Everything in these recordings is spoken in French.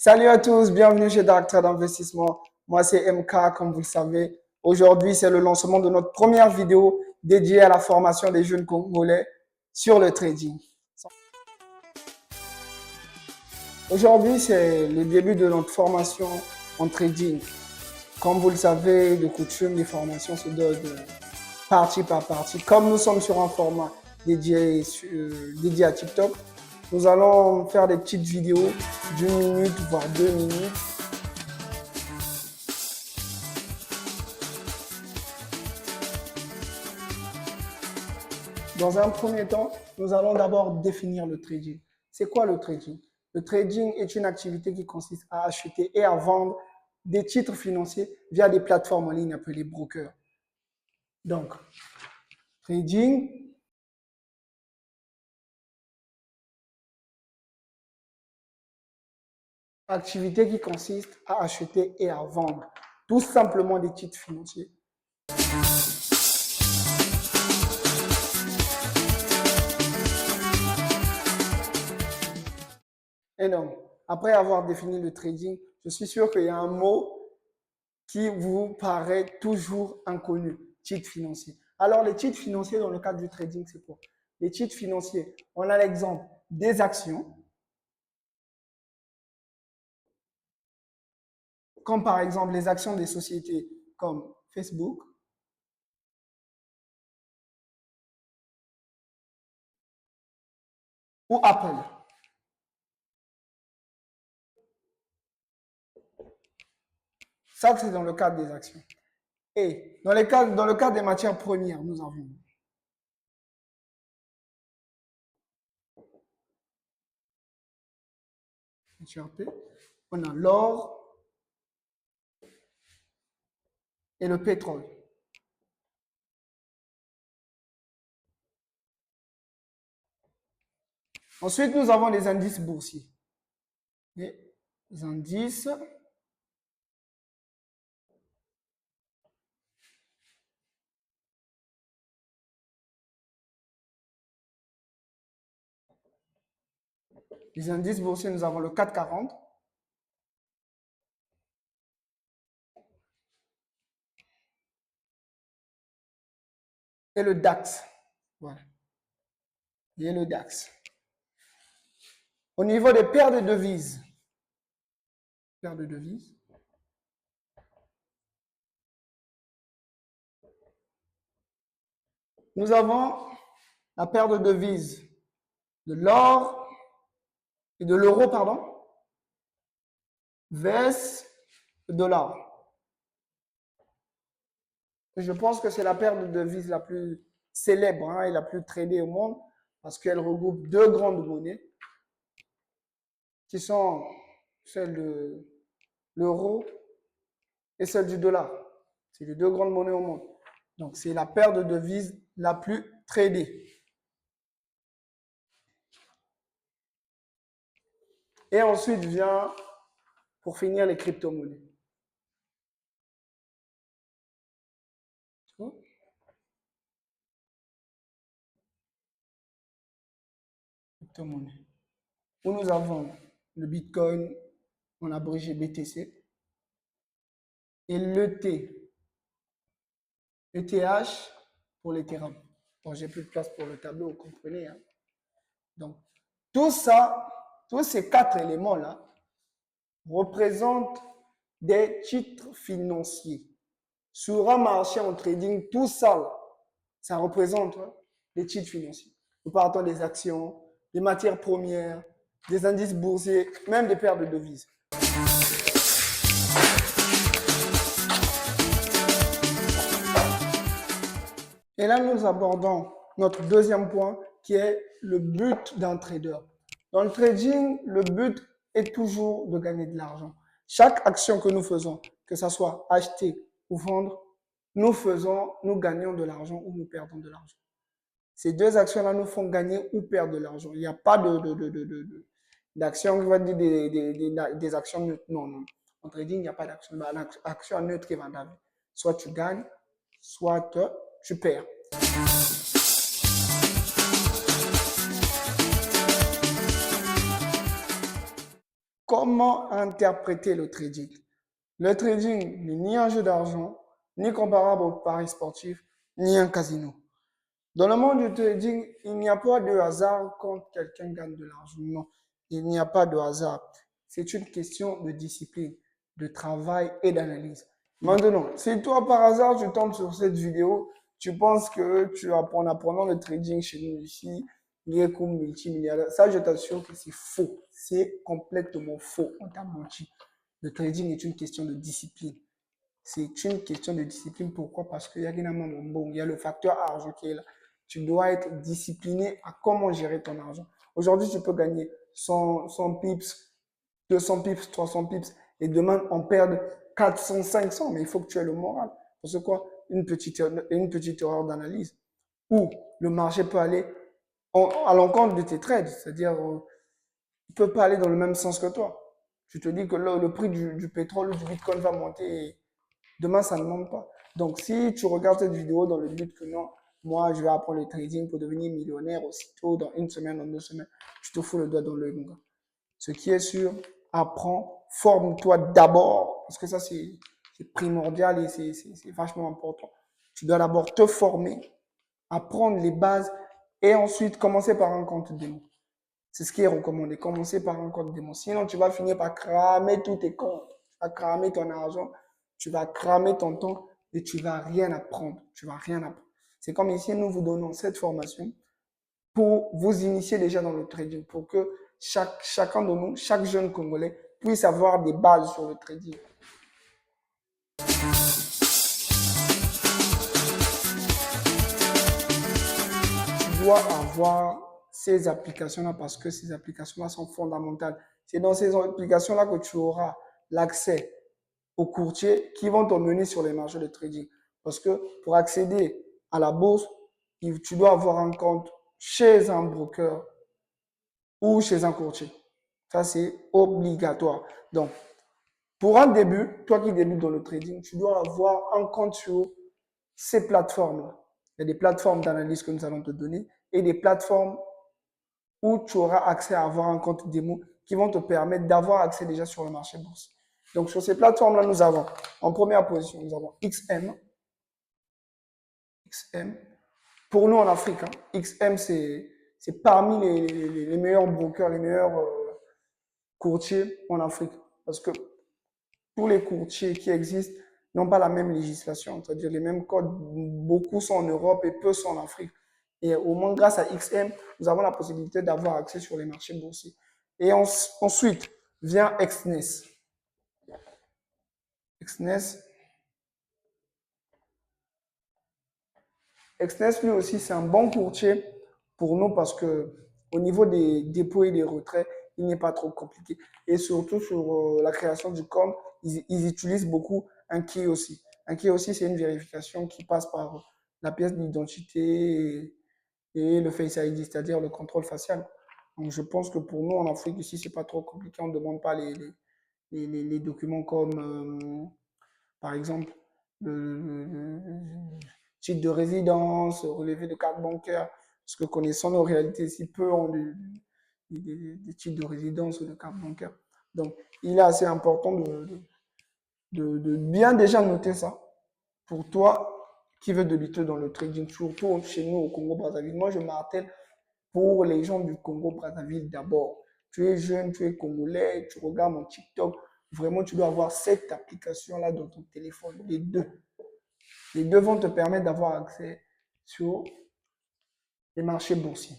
Salut à tous, bienvenue chez Dark Trade Investissement. Moi, c'est MK, comme vous le savez. Aujourd'hui, c'est le lancement de notre première vidéo dédiée à la formation des jeunes Congolais sur le trading. Aujourd'hui, c'est le début de notre formation en trading. Comme vous le savez, de coutume, les formations se donnent partie par partie. Comme nous sommes sur un format dédié à TikTok, nous allons faire des petites vidéos d'une minute, voire 2 minutes. Dans un premier temps, nous allons d'abord définir le trading. C'est quoi le trading? Le trading est une activité qui consiste à acheter et à vendre des titres financiers via des plateformes en ligne appelées brokers. Donc, trading, activité qui consiste à acheter et à vendre tout simplement des titres financiers. Et donc, après avoir défini le trading, je suis sûr qu'il y a un mot qui vous paraît toujours inconnu, titres financiers. Alors, les titres financiers dans le cadre du trading, c'est quoi? Les titres financiers, on a l'exemple des actions, comme par exemple les actions des sociétés comme Facebook, ou Apple. Ça, c'est dans le cadre des actions. Et dans le cadre des matières premières, nous avons on a l'or et le pétrole. Ensuite, nous avons les indices boursiers. Les indices boursiers, nous avons le CAC 40. Et le DAX. Voilà. Et le DAX. Au niveau des paires de devises, nous avons la paire de devises de l'or et de l'euro, versus le dollar. Je pense que c'est la paire de devises la plus célèbre et la plus tradée au monde parce qu'elle regroupe deux grandes monnaies qui sont celle de l'euro et celle du dollar. C'est les deux grandes monnaies au monde. Donc, c'est la paire de devises la plus tradée. Et ensuite vient, pour finir, les crypto-monnaies. Crypto-monnaies. Où nous avons le Bitcoin, en abrégé BTC, et l'ET, ETH pour l'Ethereum. Bon, j'ai plus de place pour le tableau, vous comprenez. Hein? Donc, tout ça, tous ces quatre éléments-là représentent des titres financiers. Sur un marché en trading, tout ça, ça représente des titres financiers. Nous partons des actions, des matières premières, des indices boursiers, même des paires de devises. Et là, nous abordons notre deuxième point qui est le but d'un trader. Dans le trading, le but est toujours de gagner de l'argent. Chaque action que nous faisons, que ce soit acheter ou vendre, nous gagnons de l'argent ou nous perdons de l'argent. Ces deux actions-là nous font gagner ou perdre de l'argent. Il n'y a pas d'action, je vais dire des actions neutres. Non, non. En trading, il n'y a pas d'action. L'action neutre qui va d'avis. Soit tu gagnes, soit tu perds. comment interpréter le trading? Le trading n'est ni un jeu d'argent, ni comparable au paris sportif, ni un casino. Dans le monde du trading, il n'y a pas de hasard quand quelqu'un gagne de l'argent. Non, il n'y a pas de hasard. C'est une question de discipline, de travail et d'analyse. Maintenant, si toi par hasard tu tombes sur cette vidéo, tu penses que tu apprends en apprenant le trading chez nous ici, il est comme multimilliardaire. Ça, je t'assure que c'est faux. C'est complètement faux. On t'a menti. Le trading est une question de discipline. C'est une question de discipline. Pourquoi? Parce qu'il y a il y a le facteur argent qui est là. Tu dois être discipliné à comment gérer ton argent. Aujourd'hui, tu peux gagner 100 pips, 200 pips, 300 pips et demain, on perd 400, 500. Mais il faut que tu aies le moral. Parce que quoi? Une petite erreur d'analyse. Ou le marché peut aller à l'encontre de tes trades. C'est-à-dire, il ne peut pas aller dans le même sens que toi. Tu te dis que le prix du pétrole ou du bitcoin va monter et demain, ça ne monte pas. Donc, si tu regardes cette vidéo dans le but que non, moi, je vais apprendre le trading pour devenir millionnaire aussitôt, dans une semaine, dans 2 semaines, tu te fous le doigt dans l'œil, mon gars. Ce qui est sûr, apprends, forme-toi d'abord, parce que ça, c'est primordial et c'est vachement important. Tu dois d'abord te former, apprendre les bases et ensuite commencer par un compte démo. C'est ce qui est recommandé. Commencer par un compte démo. Sinon, tu vas finir par cramer tous tes comptes. Tu vas cramer ton argent. Tu vas cramer ton temps et tu vas rien apprendre. Tu vas rien apprendre. C'est comme ici, nous vous donnons cette formation pour vous initier déjà dans le trading, pour que chacun de nous, chaque jeune Congolais, puisse avoir des bases sur le trading. Tu dois avoir ces applications-là parce que ces applications-là sont fondamentales. C'est dans ces applications-là que tu auras l'accès aux courtiers qui vont t'emmener sur les marchés de trading. Parce que pour accéder à la bourse, tu dois avoir un compte chez un broker ou chez un courtier. Ça, c'est obligatoire. Donc, pour un début, toi qui débutes dans le trading, tu dois avoir un compte sur ces plateformes-là. Il y a des plateformes d'analyse que nous allons te donner et des plateformes où tu auras accès à avoir un compte démo qui vont te permettre d'avoir accès déjà sur le marché boursier. Donc, sur ces plateformes-là, nous avons en première position, nous avons XM. XM. Pour nous en Afrique, hein, XM, c'est parmi les meilleurs brokers, les meilleurs courtiers en Afrique. Parce que tous les courtiers qui existent n'ont pas la même législation, c'est-à-dire les mêmes codes. Beaucoup sont en Europe et peu sont en Afrique. Et au moins, grâce à XM, nous avons la possibilité d'avoir accès sur les marchés boursiers. Et ensuite vient Exness. Exness, lui aussi, c'est un bon courtier pour nous parce que au niveau des dépôts et des retraits, il n'est pas trop compliqué. Et surtout sur la création du compte, ils utilisent beaucoup un key aussi. Un key aussi, c'est une vérification qui passe par la pièce d'identité et le Face ID, c'est-à-dire le contrôle facial. Donc, je pense que pour nous, en Afrique, ici, c'est pas trop compliqué. On ne demande pas les documents comme, par exemple, le titre de résidence, relevé de carte bancaire. Parce que connaissant nos réalités, si peu ont des titres de résidence ou de carte bancaire. Donc, il est assez important de bien déjà noter ça pour toi qui veut débuter dans le trading, surtout chez nous au Congo-Brazzaville. Moi, je martèle pour les gens du Congo-Brazzaville d'abord. Tu es jeune, tu es congolais, tu regardes mon TikTok. Vraiment, tu dois avoir cette application-là dans ton téléphone, les deux. Les deux vont te permettre d'avoir accès sur les marchés boursiers.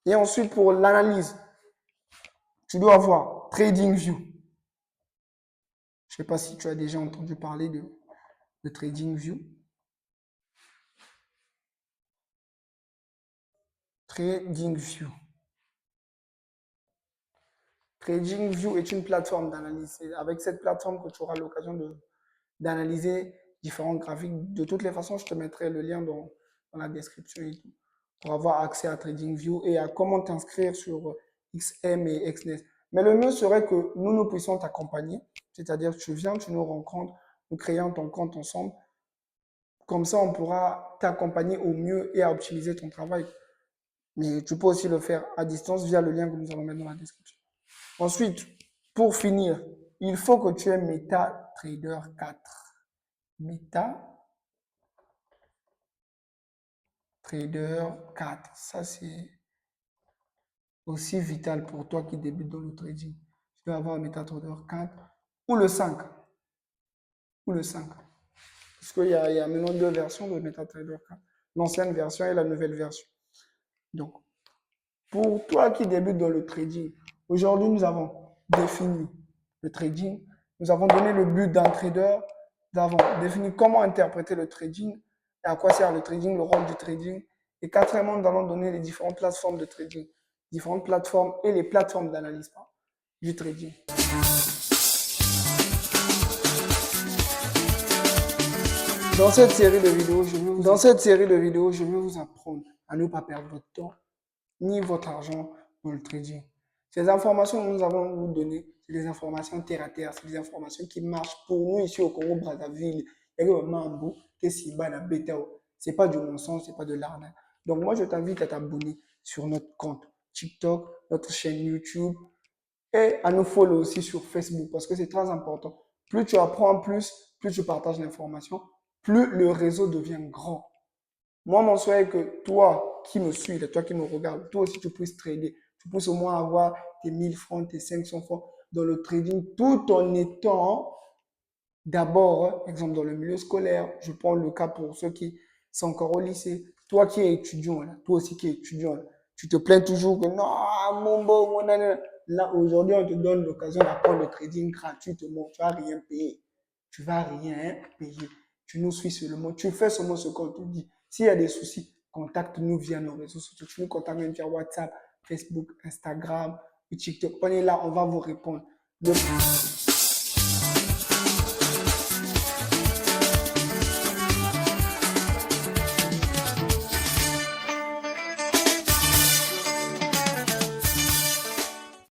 Et ensuite, pour l'analyse, tu dois avoir TradingView. Je ne sais pas si tu as déjà entendu parler de TradingView. TradingView. TradingView est une plateforme d'analyse. C'est avec cette plateforme que tu auras l'occasion d'analyser différents graphiques. De toutes les façons, je te mettrai le lien dans la description et tout, pour avoir accès à TradingView et à comment t'inscrire sur XM et XNET. Mais le mieux serait que nous puissions t'accompagner, c'est-à-dire que tu viens, tu nous rencontres, nous créons ton compte ensemble. Comme ça, on pourra t'accompagner au mieux et à optimiser ton travail. Mais tu peux aussi le faire à distance via le lien que nous allons mettre dans la description. Ensuite, Pour finir, il faut que tu aies MetaTrader 4. MetaTrader 4. Ça, c'est aussi vital pour toi qui débute dans le trading. Tu dois avoir un MetaTrader 4 ou le 5. Ou le 5. Parce qu'il y a maintenant deux versions de MetaTrader 4. L'ancienne version et la nouvelle version. Donc, pour toi qui débute dans le trading, aujourd'hui, nous avons défini le trading. Nous avons donné le but d'un trader. Nous avons défini comment interpréter le trading et à quoi sert le trading, le rôle du trading. Et quatrièmement, nous allons donner les différentes plateformes de trading, différentes plateformes et les plateformes d'analyse du trading. Dans cette série de vidéos, je vais vous apprendre à ne pas perdre votre temps ni votre argent dans le trading. Ces informations que nous avons vous données, c'est des informations terre à terre, c'est des informations qui marchent pour nous ici au Congo-Brazzaville. C'est pas du mensonge, c'est pas de l'arnaque. Donc moi, je t'invite à t'abonner sur notre compte TikTok, notre chaîne YouTube et à nous follow aussi sur Facebook parce que c'est très important. Plus tu apprends, plus tu partages l'information, plus le réseau devient grand. Moi, mon souhait est que toi qui me suis, toi qui me regardes, toi aussi tu puisses trader. Tu puisses au moins avoir tes 1000 francs, tes 500 francs dans le trading tout en étant d'abord, exemple dans le milieu scolaire. Je prends le cas pour ceux qui sont encore au lycée. Toi qui es étudiant, là, toi aussi qui es étudiant, là, tu te plains toujours que non, mon beau, mon année. Là, aujourd'hui, on te donne l'occasion d'apprendre le trading gratuitement. Tu vas rien payer. Tu vas rien payer. Tu nous suis seulement. Tu fais seulement ce qu'on te dit. S'il y a des soucis, contacte-nous via nos réseaux sociaux. Tu nous contactes même via WhatsApp, Facebook, Instagram, TikTok. On est là, on va vous répondre.